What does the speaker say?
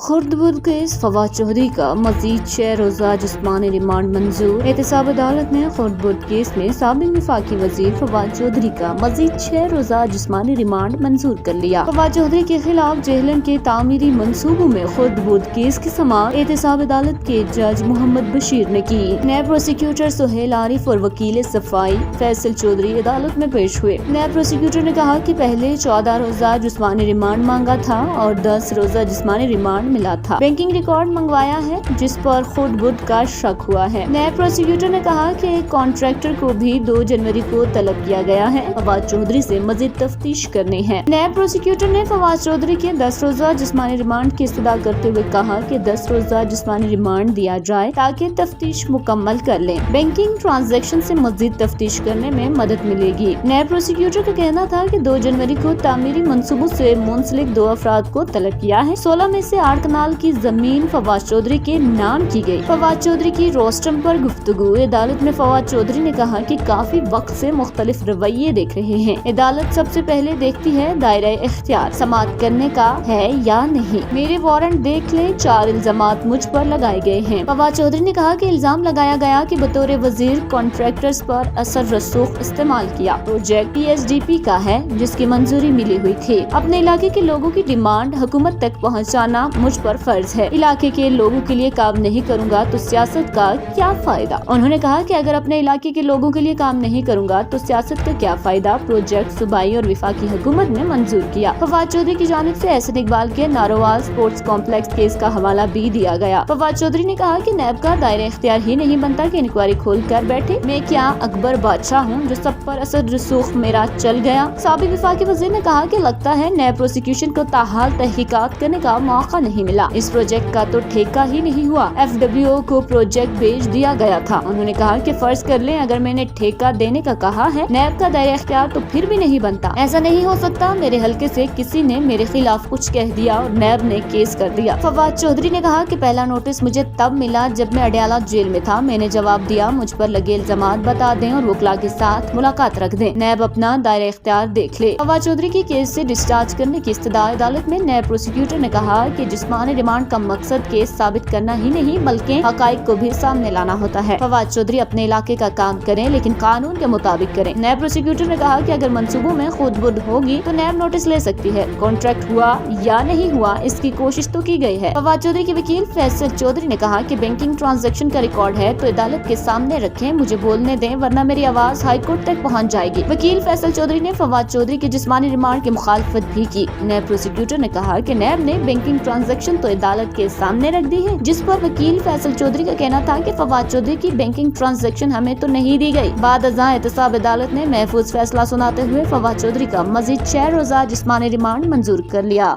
خرد بدھ کیس فواد چودھری کا مزید 6 روزہ جسمانی ریمانڈ منظور۔ احتساب عدالت نے خرد بدھ کیس میں سابق وفاقی وزیر فواد چودھری کا مزید 6 روزہ جسمانی ریمانڈ منظور کر لیا۔ فواد چودھری کے خلاف جہلم کے تعمیری منصوبوں میں خرد بدھ کیس کی سماعت احتساب عدالت کے جج محمد بشیر نے کی۔ نیب پروسیکیوٹر سہیل عارف اور وکیل صفائی فیصل چودھری عدالت میں پیش ہوئے۔ نیب پروسیکیوٹر نے کہا کہ پہلے 14 روزہ جسمانی ریمانڈ مانگا تھا اور 10 روزہ جسمانی ریمانڈ ملا تھا۔ بینکنگ ریکارڈ منگوایا ہے جس پر خرد بدھ کا شک ہوا ہے۔ نیب پروسیکیوٹر نے کہا کہ ایک کانٹریکٹر کو بھی 2 جنوری کو طلب کیا گیا ہے۔ فواد چودھری سے مزید تفتیش کرنی ہے۔ نیب پروسیکیوٹر نے فواد چودھری کے 10 روزہ جسمانی ریمانڈ کی استدعا کرتے ہوئے کہا کہ 10 روزہ جسمانی ریمانڈ دیا جائے تاکہ تفتیش مکمل کر لیں۔ بینکنگ ٹرانزیکشن سے مزید تفتیش کرنے میں مدد ملے گی۔ نیب پروسیکیوٹر کا کہنا تھا کہ 2 جنوری کو تعمیری منصوبوں سے منسلک 2 افراد کو طلب کیا ہے۔ 16 میں سے 8 کنال کی زمین فواد چودھری کے نام کی گئی۔ فواد چودھری کی روسٹم پر گفتگو۔ عدالت میں فواد چودھری نے کہا کہ کافی وقت سے مختلف رویے دیکھ رہے ہیں۔ عدالت سب سے پہلے دیکھتی ہے دائرہ اختیار سماعت کرنے کا ہے یا نہیں۔ میرے وارنٹ دیکھ لیں، 4 الزامات مجھ پر لگائے گئے ہیں۔ فواد چودھری نے کہا کہ الزام لگایا گیا کہ بطور وزیر کانٹریکٹرز پر اثر رسوخ استعمال کیا۔ پروجیکٹ PSDP کا ہے جس کی منظوری ملی ہوئی تھی۔ اپنے علاقے کے لوگوں کی ڈیمانڈ حکومت تک پہنچانا مجھ پر فرض ہے۔ علاقے کے لوگوں کے لیے کام نہیں کروں گا تو سیاست کا کیا فائدہ؟ انہوں نے کہا کہ اگر اپنے علاقے کے لوگوں کے لیے کام نہیں کروں گا تو سیاست کا کیا فائدہ؟ پروجیکٹ صوبائی اور وفاقی حکومت نے منظور کیا۔ فواد چودھری کی جانب سے احسن اقبال کے نارووال سپورٹس کمپلیکس کیس کا حوالہ بھی دیا گیا۔ فواد چودھری نے کہا کہ نیب کا دائرہ اختیار ہی نہیں بنتا کہ انکوائری کھول کر بیٹھے۔ میں کیا اکبر بادشاہ ہوں جو سب پر اثر رسوخ میرا چل گیا؟ سابق وفاقی وزیر نے کہا کہ لگتا ہے نیب پروسیکیوشن کو تاحال تحقیقات کرنے کا موقع نہیں ملا۔ اس پروجیکٹ کا تو ٹھیکہ ہی نہیں ہوا۔ FWO کو پروجیکٹ بھیج دیا گیا تھا۔ انہوں نے کہا کہ فرض کر لیں اگر میں نے ٹھیکہ دینے کا کہا ہے نیب کا دائرہ اختیار تو پھر بھی نہیں بنتا۔ ایسا نہیں ہو سکتا میرے حلقے سے کسی نے میرے خلاف کچھ کہہ دیا اور نیب نے کیس کر دیا۔ فواد چودھری نے کہا کہ پہلا نوٹس مجھے تب ملا جب میں اڈیالہ جیل میں تھا۔ میں نے جواب دیا مجھ پر لگے الزامات بتا دیں اور وکلا کے ساتھ ملاقات رکھ دیں۔ نیب اپنا دائرہ اختیار دیکھ لے۔ فواد چودھری کی کیس سے ڈسچارج کرنے کی استدعا عدالت میں نیب پروسیکیوٹر نے کہا کہ جسمانی ریمانڈ کا مقصد کیس ثابت کرنا ہی نہیں بلکہ حقائق کو بھی سامنے لانا ہوتا ہے۔ فواد چودھری اپنے علاقے کا کام کریں لیکن قانون کے مطابق کریں۔ نیب پروسیکیوٹر نے کہا کہ اگر منصوبوں میں خود بدھ ہوگی تو نیب نوٹس لے سکتی ہے۔ کانٹریکٹ ہوا یا نہیں ہوا اس کی کوشش تو کی گئی ہے۔ فواد چودھری کے وکیل فیصل چودھری نے کہا کہ بینکنگ ٹرانزیکشن کا ریکارڈ ہے تو عدالت کے سامنے رکھیں، مجھے بولنے دیں ورنہ میری آواز ہائی کورٹ تک پہنچ جائے گی۔ وکیل فیصل چودھری نے فواد چودھری کے جسمانی ریمانڈ کی مخالفت بھی کی۔ نیب پروسیکیوٹر نے کہا کہ نیب نے بینکنگ ٹرانزیکشن تو عدالت کے سامنے رکھ دی ہے جس پر وکیل فیصل چودھری کا کہنا تھا کہ فواد چودھری کی بینکنگ ٹرانزیکشن ہمیں تو نہیں دی گئی۔ بعد ازاں احتساب عدالت نے محفوظ فیصلہ سناتے ہوئے فواد چودھری کا مزید 6 روزہ جسمانی ریمانڈ منظور کر لیا۔